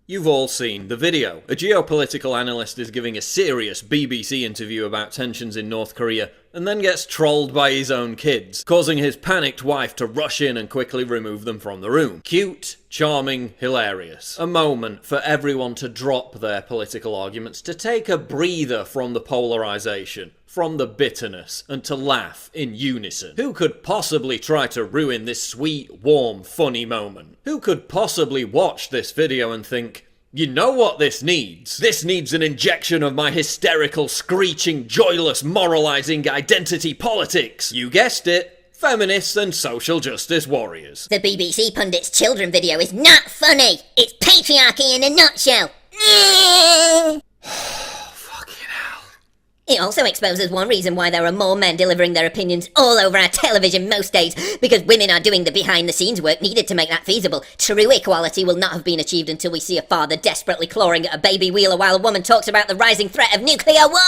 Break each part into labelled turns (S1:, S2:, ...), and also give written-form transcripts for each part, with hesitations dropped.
S1: You've all seen the video. A geopolitical analyst is giving a serious BBC interview about tensions in North Korea and then gets trolled by his own kids, causing his panicked wife to rush in and quickly remove them from the room. Cute, charming, hilarious. A moment for everyone to drop their political arguments, to take a breather from the polarization, from the bitterness, and to laugh in unison. Who could possibly try to ruin this sweet, warm, funny moment? Who could possibly watch this video and think, you know what this needs? This needs an injection of my hysterical, screeching, joyless, moralizing identity politics. You guessed it. Feminists and social justice warriors.
S2: The BBC Pundit's children video is not funny. It's patriarchy in a nutshell. It also exposes one reason why there are more men delivering their opinions all over our television most days, because women are doing the behind-the-scenes work needed to make that feasible. True equality will not have been achieved until we see a father desperately clawing at a baby wheeler while a woman talks about the rising threat of nuclear war!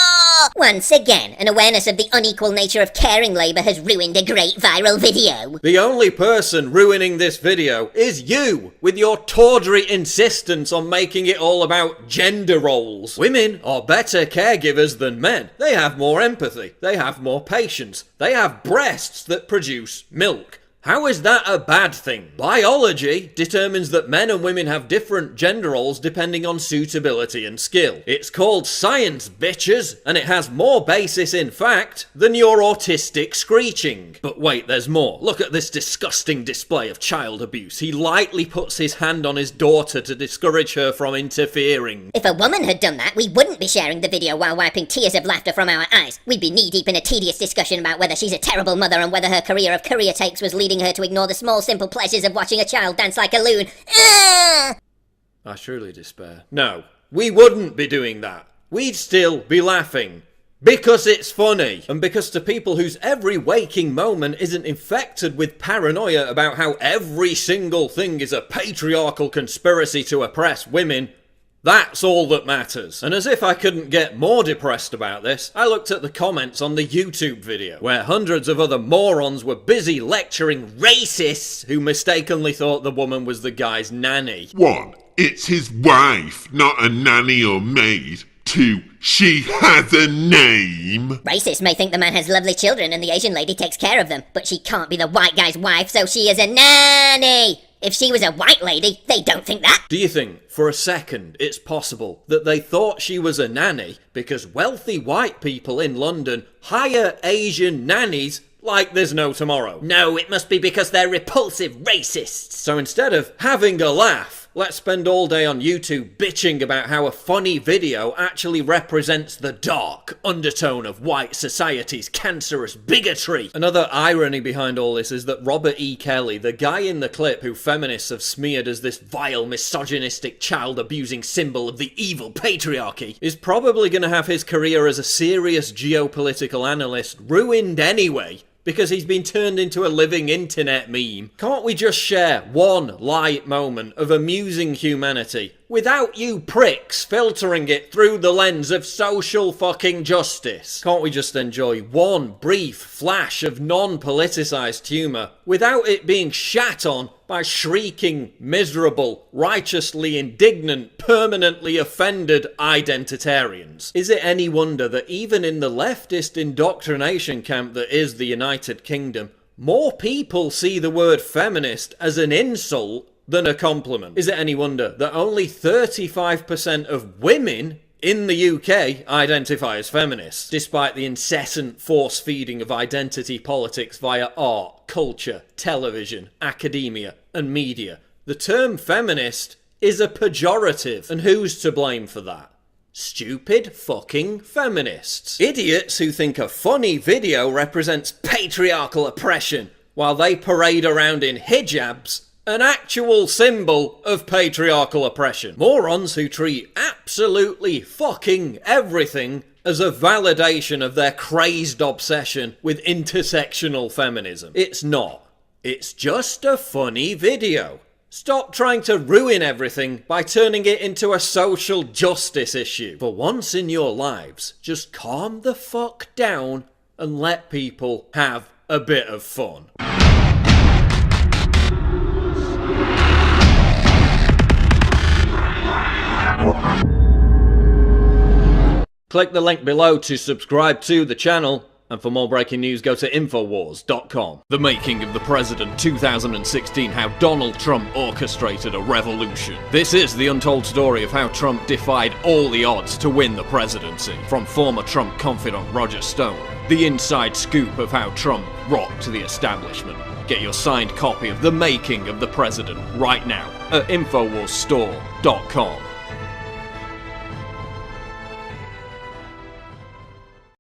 S2: Once again, an awareness of the unequal nature of caring labour has ruined a great viral video.
S1: The only person ruining this video is you, with your tawdry insistence on making it all about gender roles. Women are better caregivers than men. They have more empathy, they have more patience, they have breasts that produce milk. How is that a bad thing? Biology determines that men and women have different gender roles depending on suitability and skill. It's called science, bitches, and it has more basis in fact than your autistic screeching. But wait, there's more. Look at this disgusting display of child abuse. He lightly puts his hand on his daughter to discourage her from interfering.
S2: If a woman had done that, we wouldn't be sharing the video while wiping tears of laughter from our eyes. We'd be knee-deep in a tedious discussion about whether she's a terrible mother and whether her career of courier takes was leading her to ignore the small simple pleasures of watching a child dance like a loon. I
S1: truly despair. No, we wouldn't be doing that. We'd still be laughing. Because it's funny. And because to people whose every waking moment isn't infected with paranoia about how every single thing is a patriarchal conspiracy to oppress women, that's all that matters. And as if I couldn't get more depressed about this, I looked at the comments on the YouTube video, where hundreds of other morons were busy lecturing racists who mistakenly thought the woman was the guy's nanny.
S3: 1. It's his wife, not a nanny or maid. 2. She has a name.
S2: Racists may think the man has lovely children and the Asian lady takes care of them, but she can't be the white guy's wife, so she is a nanny. If she was a white lady, they don't think that.
S1: Do you think, for a second, it's possible that they thought she was a nanny because wealthy white people in London hire Asian nannies like there's no tomorrow? No, it must be because they're repulsive racists. So instead of having a laugh, let's spend all day on YouTube bitching about how a funny video actually represents the dark undertone of white society's cancerous bigotry. Another irony behind all this is that Robert E. Kelly, the guy in the clip who feminists have smeared as this vile, misogynistic, child-abusing symbol of the evil patriarchy, is probably going to have his career as a serious geopolitical analyst ruined anyway, because he's been turned into a living internet meme. Can't we just share one light moment of amusing humanity without you pricks filtering it through the lens of social fucking justice? Can't we just enjoy one brief flash of non-politicized humour without it being shat on by shrieking, miserable, righteously indignant, permanently offended identitarians? Is it any wonder that even in the leftist indoctrination camp that is the United Kingdom, more people see the word feminist as an insult than a compliment? Is it any wonder that only 35% of women in the UK identify as feminists, despite the incessant force-feeding of identity politics via art, culture, television, academia, and media? The term feminist is a pejorative, and who's to blame for that? Stupid fucking feminists. Idiots who think a funny video represents patriarchal oppression, while they parade around in hijabs, an actual symbol of patriarchal oppression. Morons who treat absolutely fucking everything as a validation of their crazed obsession with intersectional feminism. It's not. It's just a funny video. Stop trying to ruin everything by turning it into a social justice issue. For once in your lives, just calm the fuck down and let people have a bit of fun. click the link below to subscribe to the channel. And for more breaking news, go to Infowars.com. The Making of the President 2016, how Donald Trump orchestrated a revolution. This is the untold story of how Trump defied all the odds to win the presidency. From former Trump confidant Roger Stone, the inside scoop of how Trump rocked the establishment. Get your signed copy of The Making of the President right now at InfoWarsStore.com.